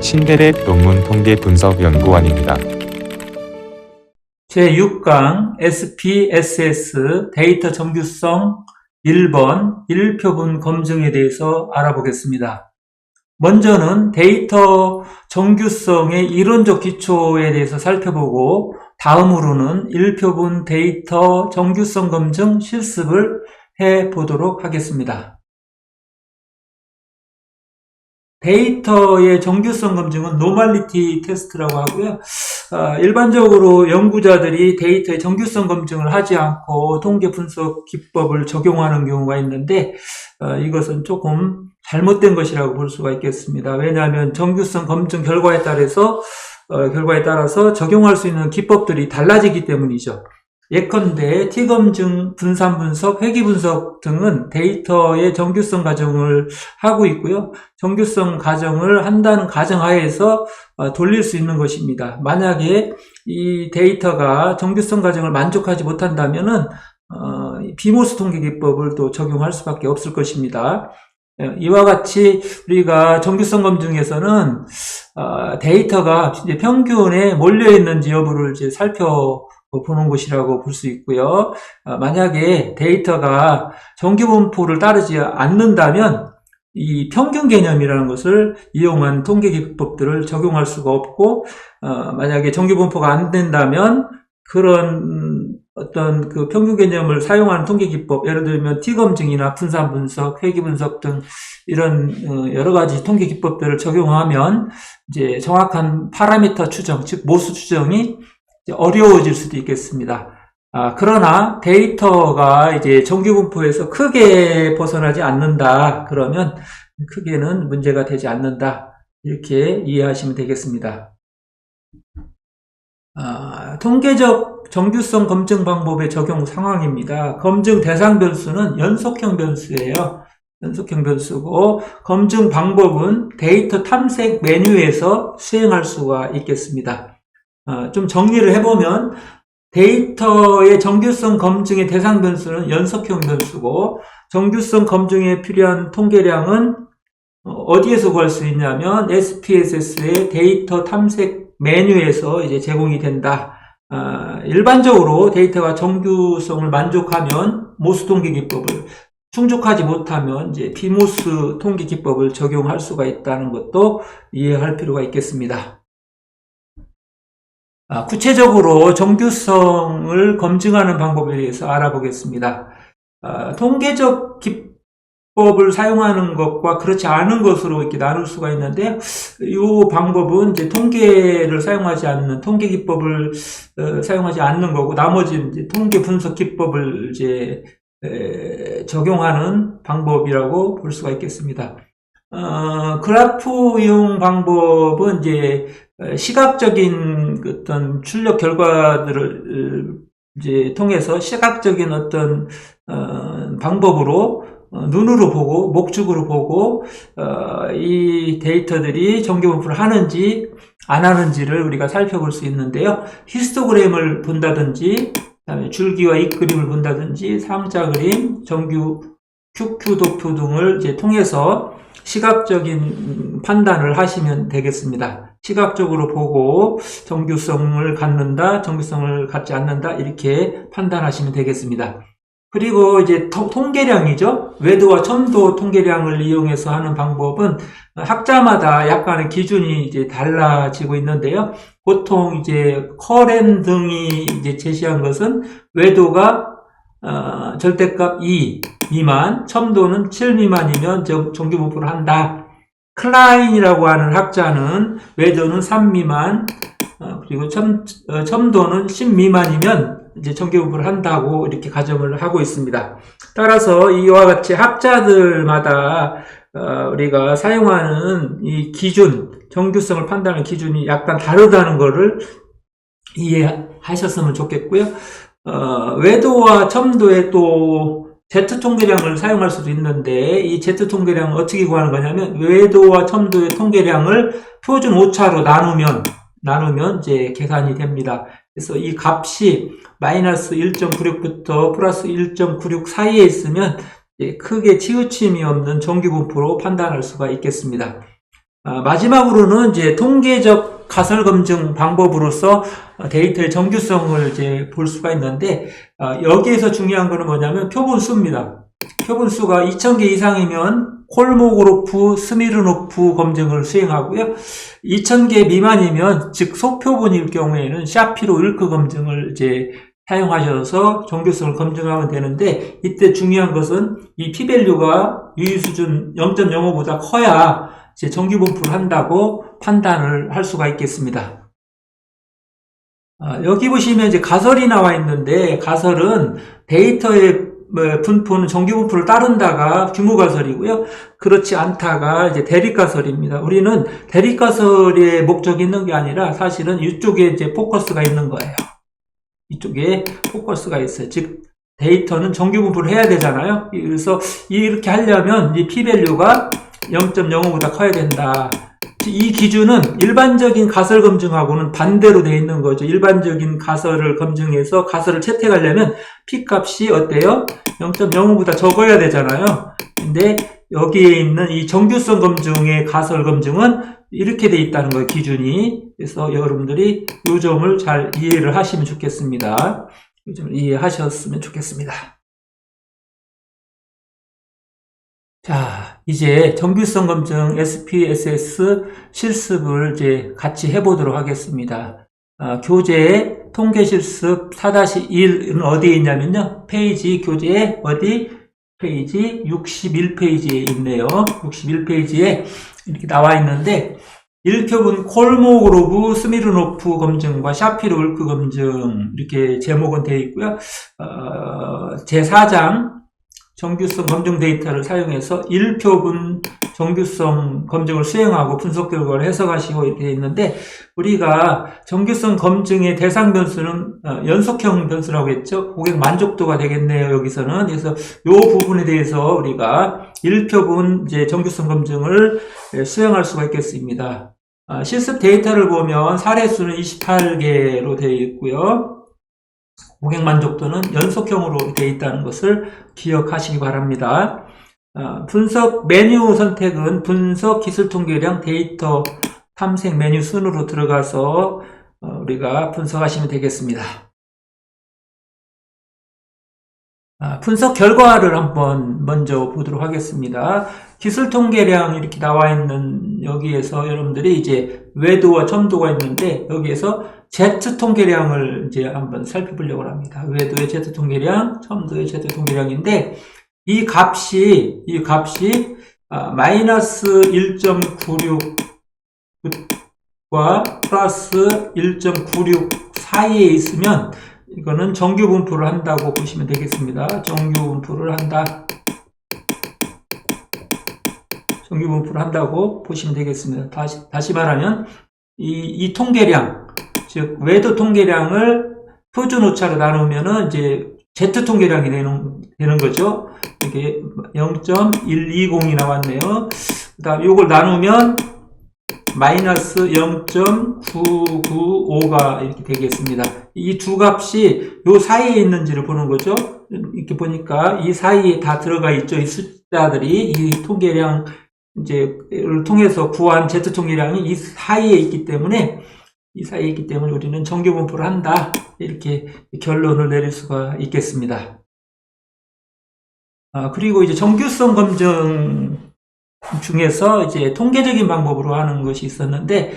신대랩 논문 통계 분석 연구원입니다. 제6강 SPSS 데이터 정규성 1번 일표분 검증에 대해서 알아보겠습니다. 먼저는 데이터 정규성의 이론적 기초에 대해서 살펴보고 다음으로는 일표분 데이터 정규성 검증 실습을 해보도록 하겠습니다. 데이터의 정규성 검증은 노멀리티 테스트라고 하고요. 일반적으로 연구자들이 데이터의 정규성 검증을 하지 않고 통계 분석 기법을 적용하는 경우가 있는데 이것은 조금 잘못된 것이라고 볼 수가 있겠습니다. 왜냐하면 정규성 검증 결과에 따라서 적용할 수 있는 기법들이 달라지기 때문이죠. 예컨대 T검증, 분산분석, 회귀분석 등은 데이터의 정규성 가정을 하고 있고요. 정규성 가정을 한다는 가정하에서 돌릴 수 있는 것입니다. 만약에 이 데이터가 정규성 가정을 만족하지 못한다면은 비모스 통계기법을 또 적용할 수밖에 없을 것입니다. 이와 같이 우리가 정규성 검증에서는 데이터가 이제 평균에 몰려 있는지 여부를 이제 살펴보는 것이라고 볼 수 있고요. 만약에 데이터가 정규분포를 따르지 않는다면 이 평균 개념이라는 것을 이용한 통계 기법들을 적용할 수가 없고, 만약에 정규분포가 안 된다면 그런 어떤 그 평균 개념을 사용하는 통계 기법, 예를 들면 T검증이나 분산분석, 회귀분석 등 이런 여러 가지 통계 기법들을 적용하면 이제 정확한 파라미터 추정, 즉 모수 추정이 어려워질 수도 있겠습니다. 그러나 데이터가 이제 정규분포에서 크게 벗어나지 않는다. 그러면 크게는 문제가 되지 않는다. 이렇게 이해하시면 되겠습니다. 통계적 정규성 검증 방법의 적용 상황입니다. 검증 대상 변수는 연속형 변수예요. 연속형 변수고, 검증 방법은 데이터 탐색 메뉴에서 수행할 수가 있겠습니다. 좀 정리를 해보면 데이터의 정규성 검증의 대상 변수는 연속형 변수고, 정규성 검증에 필요한 통계량은 어디에서 구할 수 있냐면 SPSS의 데이터 탐색 메뉴에서 이제 제공이 된다. 일반적으로 데이터가 정규성을 만족하면 모수 통계 기법을, 충족하지 못하면 이제 비모스 통계 기법을 적용할 수가 있다는 것도 이해할 필요가 있겠습니다. 구체적으로 정규성을 검증하는 방법에 대해서 알아보겠습니다. 통계적 기법을 사용하는 것과 그렇지 않은 것으로 이렇게 나눌 수가 있는데, 이 방법은 이제 통계를 사용하지 않는, 통계 기법을 사용하지 않는 거고, 나머지 이제 통계 분석 기법을 이제 적용하는 방법이라고 볼 수가 있겠습니다. 그래프 이용 방법은 이제 시각적인 어떤 출력 결과들을 이제 통해서 시각적인 어떤 방법으로 눈으로 보고 목축으로 보고 이 데이터들이 정규분포를 하는지 안 하는지를 우리가 살펴볼 수 있는데요. 히스토그램을 본다든지, 그다음에 줄기와 이 그림을 본다든지, 상자 그림, 정규 QQ 도표 등을 이제 통해서 시각적인 판단을 하시면 되겠습니다. 시각적으로 보고 정규성을 갖는다, 정규성을 갖지 않는다, 이렇게 판단하시면 되겠습니다. 그리고 이제 통계량이죠. 외도와 첨도 통계량을 이용해서 하는 방법은 학자마다 약간의 기준이 이제 달라지고 있는데요. 보통 이제 커렌 등이 이제 제시한 것은 외도가 절대값 2 미만, 첨도는 7 미만이면 정규분포를 한다. 클라인이라고 하는 학자는 외도는 3 미만, 그리고 첨도는 10 미만이면 이제 정규분포를 한다고 이렇게 가정을 하고 있습니다. 따라서 이와 같이 학자들마다 우리가 사용하는 이 기준, 정규성을 판단하는 기준이 약간 다르다는 것을 이해하셨으면 좋겠고요. 외도와 첨도에 또 Z 통계량을 사용할 수도 있는데, 이 Z 통계량을 어떻게 구하는 거냐면 외도와 첨도의 통계량을 표준 오차로 나누면 이제 계산이 됩니다. 그래서 이 값이 마이너스 1.96부터 플러스 1.96 사이에 있으면 크게 치우침이 없는 정규분포로 판단할 수가 있겠습니다. 마지막으로는 이제 통계적 가설 검증 방법으로서 데이터의 정규성을 이제 볼 수가 있는데, 여기에서 중요한 거는 뭐냐면 표본수입니다. 표본수가 2000개 이상이면 콜모그로프, 스미르노프 검증을 수행하고요. 2000개 미만이면, 즉 소표본일 경우에는 샤피로 을크 검증을 이제 사용하셔서 정규성을 검증하면 되는데, 이때 중요한 것은 이 p-밸류가 유의수준 0.05보다 커야 이제 정규분포를 한다고 판단을 할 수가 있겠습니다. 여기 보시면 이제 가설이 나와 있는데, 가설은 데이터의 분포는 정규분포를 따른다가 규모가설이고요. 그렇지 않다가 이제 대립가설입니다. 우리는 대립가설의 목적이 있는 게 아니라 사실은 이쪽에 이제 포커스가 있는 거예요. 이쪽에 포커스가 있어요. 즉, 데이터는 정규분포를 해야 되잖아요. 그래서 이렇게 하려면 이 p-밸류가 0.05보다 커야 된다. 이 기준은 일반적인 가설 검증하고는 반대로 되어 있는 거죠. 일반적인 가설을 검증해서 가설을 채택하려면 p-값이 어때요? 0.05보다 적어야 되잖아요. 근데 여기에 있는 이 정규성 검증의 가설 검증은 이렇게 되어 있다는 거예요, 기준이. 그래서 여러분들이 이 점을 잘 이해를 하시면 좋겠습니다. 이 점을 이해하셨으면 좋겠습니다. 자, 이제 정규성 검증 SPSS 실습을 이제 같이 해보도록 하겠습니다. 교재 통계 실습 4-1은 어디에 있냐면요. 페이지 교재에 어디? 페이지 61페이지에 있네요. 61페이지에 이렇게 나와 있는데, 1표분 콜모그로브 스미르노프 검증과 샤피로 을크 검증 이렇게 제목은 되어 있고요. 제4장 정규성 검증 데이터를 사용해서 1표분 정규성 검증을 수행하고 분석 결과를 해석하시고 이렇게 되어 있는데, 우리가 정규성 검증의 대상 변수는 연속형 변수라고 했죠. 고객 만족도가 되겠네요, 여기서는. 그래서 이 부분에 대해서 우리가 1표분 이제 정규성 검증을 수행할 수가 있겠습니다. 실습 데이터를 보면 사례수는 28개로 되어 있고요. 고객 만족도는 연속형으로 되어 있다는 것을 기억하시기 바랍니다. 분석 메뉴 선택은 분석 기술 통계량 데이터 탐색 메뉴 순으로 들어가서 우리가 분석하시면 되겠습니다. 분석 결과를 한번 먼저 보도록 하겠습니다. 기술 통계량 이렇게 나와 있는 여기에서 여러분들이 이제 외도와 첨도가 있는데, 여기에서 Z 통계량을 이제 한번 살펴보려고 합니다. 외도의 Z 통계량, 첨도의 Z 통계량인데, 이 값이 마이너스 1.96과 플러스 1.96 사이에 있으면 이거는 정규 분포를 한다고 보시면 되겠습니다. 정규 분포를 한다. 정규 분포를 한다고 보시면 되겠습니다. 다시 말하면 이 통계량, 즉 외도 통계량을 표준 오차로 나누면은 이제 Z 통계량이 되는 거죠. 이게 0.120이 나왔네요. 그다음 요걸 나누면 마이너스 0.995가 이렇게 되겠습니다. 이 두 값이 요 사이에 있는지를 보는 거죠. 이렇게 보니까 이 사이에 다 들어가 있죠. 이 숫자들이 이 통계량 이제를 통해서 구한 Z 통계량이 이 사이에 있기 때문에 우리는 정규 분포를 한다. 이렇게 결론을 내릴 수가 있겠습니다. 그리고 이제 정규성 검증 중에서 이제 통계적인 방법으로 하는 것이 있었는데,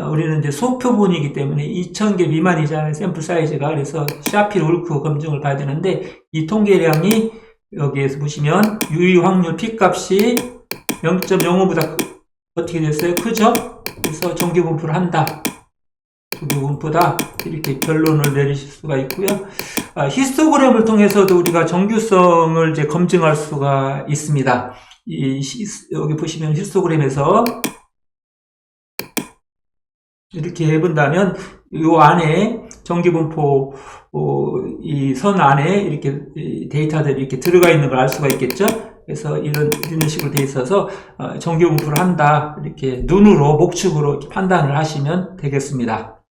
우리는 이제 소표본이기 때문에 2000개 미만이잖아요, 샘플 사이즈가. 그래서 샤피로 을크 검증을 봐야 되는데, 이 통계량이 여기에서 보시면 유의 확률 P값이 0.05보다 어떻게 됐어요? 크죠? 그래서 정규 분포를 한다. 정규 분포다. 이렇게 결론을 내리실 수가 있고요. 히스토그램을 통해서도 우리가 정규성을 이제 검증할 수가 있습니다. 여기 보시면 히스토그램에서 이렇게 해본다면 요 안에 정규분포 이 선 안에 이렇게 데이터들이 이렇게 들어가 있는 걸 알 수가 있겠죠. 그래서 이런 식으로 돼 있어서 정규분포를 한다, 이렇게 눈으로 목축으로 이렇게 판단을 하시면 되겠습니다.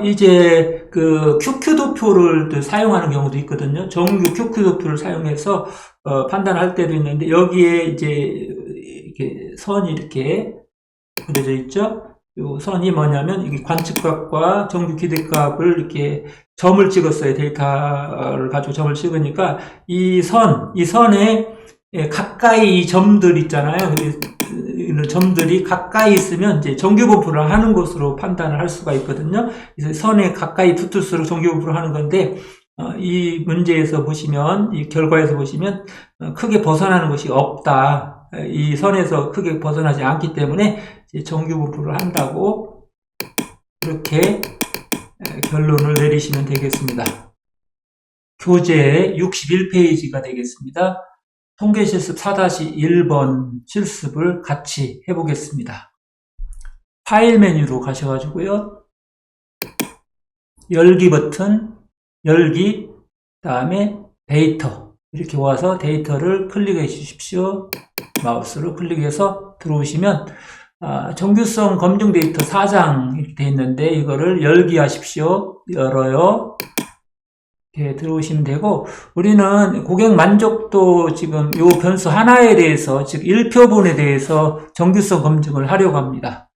이제 그 QQ 도표를 사용하는 경우도 있거든요. 정규 QQ 도표를 사용해서 판단할 때도 있는데, 여기에 이제 이렇게 선이 이렇게 그려져 있죠. 요 선이 뭐냐면 이게 관측값과 정규 기대값을 이렇게 점을 찍었어요. 데이터를 가지고 점을 찍으니까 이 선에 가까이 점들 있잖아요. 이런 점들이 가까이 있으면 이제 정규분포를 하는 것으로 판단을 할 수가 있거든요. 그래서 선에 가까이 붙을수록 정규분포를 하는 건데 이 문제에서 보시면, 이 결과에서 보시면 크게 벗어나는 것이 없다. 이 선에서 크게 벗어나지 않기 때문에 정규분포를 한다고 이렇게 결론을 내리시면 되겠습니다. 교재 61페이지가 되겠습니다. 통계실습 4-1번 실습을 같이 해보겠습니다. 파일 메뉴로 가셔가지고요. 열기 버튼, 열기, 다음에 데이터. 이렇게 와서 데이터를 클릭해 주십시오. 마우스로 클릭해서 들어오시면 정규성 검증 데이터 4장 이렇게 되어 있는데 이거를 열기 하십시오. 열어요. 이렇게 들어오시면 되고, 우리는 고객 만족도 지금 요 변수 하나에 대해서, 즉 1표분에 대해서 정규성 검증을 하려고 합니다.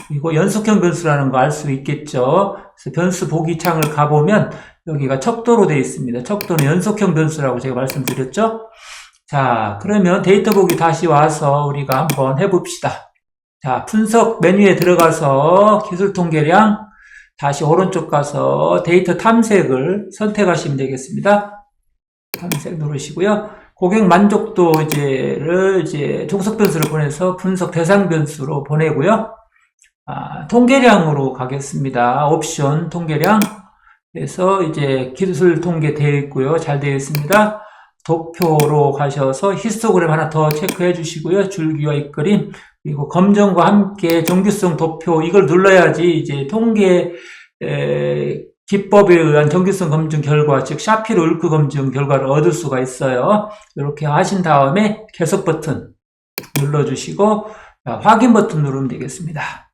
그리고 연속형 변수라는 거 알 수 있겠죠. 그래서 변수 보기 창을 가보면 여기가 척도로 되어 있습니다. 척도는 연속형 변수라고 제가 말씀드렸죠. 자, 그러면 데이터 보기 다시 와서 우리가 한번 해봅시다. 자, 분석 메뉴에 들어가서 기술 통계량, 다시 오른쪽 가서 데이터 탐색을 선택하시면 되겠습니다. 탐색 누르시고요. 고객 만족도를 이제 종속 변수를 보내서 분석 대상 변수로 보내고요. 통계량으로 가겠습니다. 옵션 통계량. 그래서 이제 기술 통계 되어 있고요. 잘 되어 있습니다. 도표로 가셔서 히스토그램 하나 더 체크해 주시고요. 줄기와 윗그림, 그리고 검정과 함께 정규성 도표, 이걸 눌러야지 이제 통계 기법에 의한 정규성 검증 결과, 즉 샤피로 읊크 검증 결과를 얻을 수가 있어요. 이렇게 하신 다음에 계속 버튼 눌러주시고 확인 버튼 누르면 되겠습니다.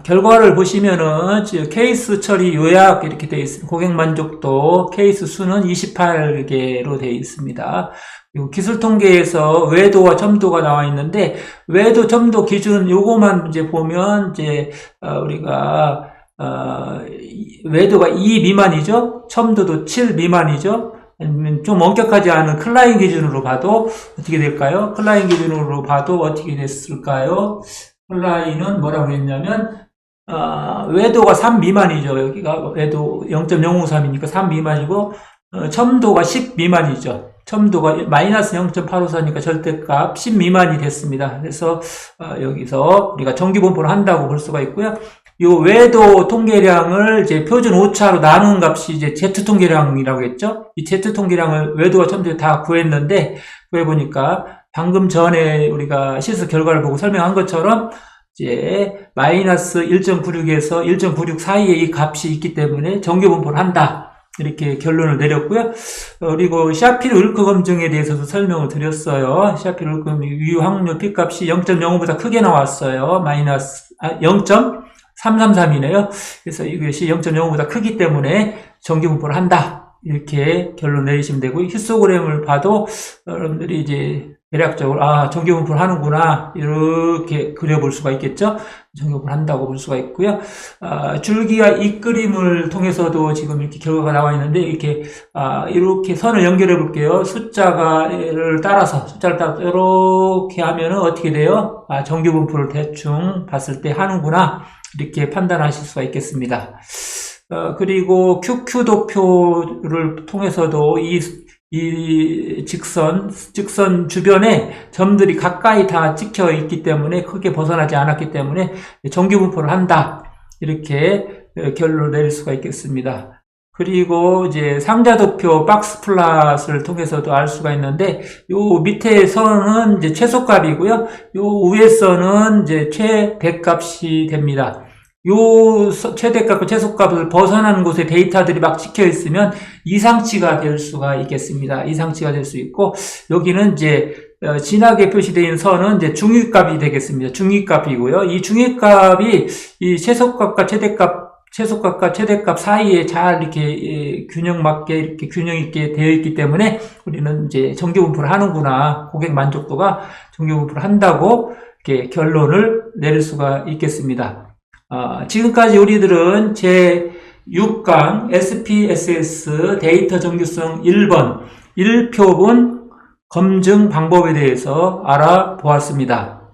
결과를 보시면은 케이스 처리 요약 이렇게 되어 있습니다. 고객 만족도 케이스 수는 28개로 되어 있습니다. 그리고 기술 통계에서 외도와 첨도가 나와 있는데, 외도, 첨도 기준 요거만 이제 보면 이제 우리가 외도가 2 미만이죠. 첨도도 7 미만이죠. 아니면 좀 엄격하지 않은 클라인 기준으로 봐도 어떻게 될까요? 클라인 기준으로 봐도 어떻게 됐을까요? 클라인은 뭐라고 했냐면 외도가 3 미만이죠. 여기가 외도 0.053이니까 3 미만이고 첨도가 10 미만이죠. 첨도가 마이너스 0.854니까 절대값 10 미만이 됐습니다. 그래서 여기서 우리가 정규분포를 한다고 볼 수가 있고요. 요 외도 통계량을 이제 표준 오차로 나눈 값이 이제 Z 통계량이라고 했죠. 이 Z 통계량을 외도와 첨도에 다 구했는데, 구해보니까 방금 전에 우리가 실습 결과를 보고 설명한 것처럼 이제 마이너스 1.96에서 1.96 사이에 이 값이 있기 때문에 정규분포를 한다. 이렇게 결론을 내렸고요. 그리고 샤피로 읊크 검증에 대해서도 설명을 드렸어요. 샤피로 읊크 검증 유효 확률 P값이 0.05보다 크게 나왔어요. 마이너스 0.333이네요. 그래서 이것이 0.05보다 크기 때문에 정규분포를 한다. 이렇게 결론 내리시면 되고, 히스토그램을 봐도 여러분들이 이제 대략적으로 정규분포를 하는구나 이렇게 그려볼 수가 있겠죠. 정규분포를 한다고 볼 수가 있고요. 줄기와 윗그림을 통해서도 지금 이렇게 결과가 나와 있는데, 이렇게 선을 연결해 볼게요. 숫자를 따라서 이렇게 하면은 어떻게 돼요? 정규분포를 대충 봤을 때 하는구나 이렇게 판단하실 수가 있겠습니다. 그리고 QQ 도표를 통해서도 이 직선 주변에 점들이 가까이 다 찍혀 있기 때문에, 크게 벗어나지 않았기 때문에 정규분포를 한다. 이렇게 결론을 내릴 수가 있겠습니다. 그리고 이제 상자 도표 박스 플랫을 통해서도 알 수가 있는데, 요 밑에 선은 이제 최소값이고요. 요 위에 선은 이제 최대값이 됩니다. 요 최대값과 최소값을 벗어나는 곳에 데이터들이 막 찍혀 있으면 이상치가 될 수가 있겠습니다. 이상치가 될 수 있고, 여기는 이제 진하게 표시되어 있는 선은 이제 중위값이 되겠습니다. 중위값이고요. 이 중위값이 이 최소값과 최대값 최소값과 최대값 사이에 잘 이렇게 균형 맞게 이렇게 균형 있게 되어 있기 때문에 우리는 이제 정기 분포를 하는구나, 고객 만족도가 정기 분포를 한다고 이렇게 결론을 내릴 수가 있겠습니다. 지금까지 우리들은 제 6강 SPSS 데이터 정규성 1번 1표본 검증 방법에 대해서 알아보았습니다.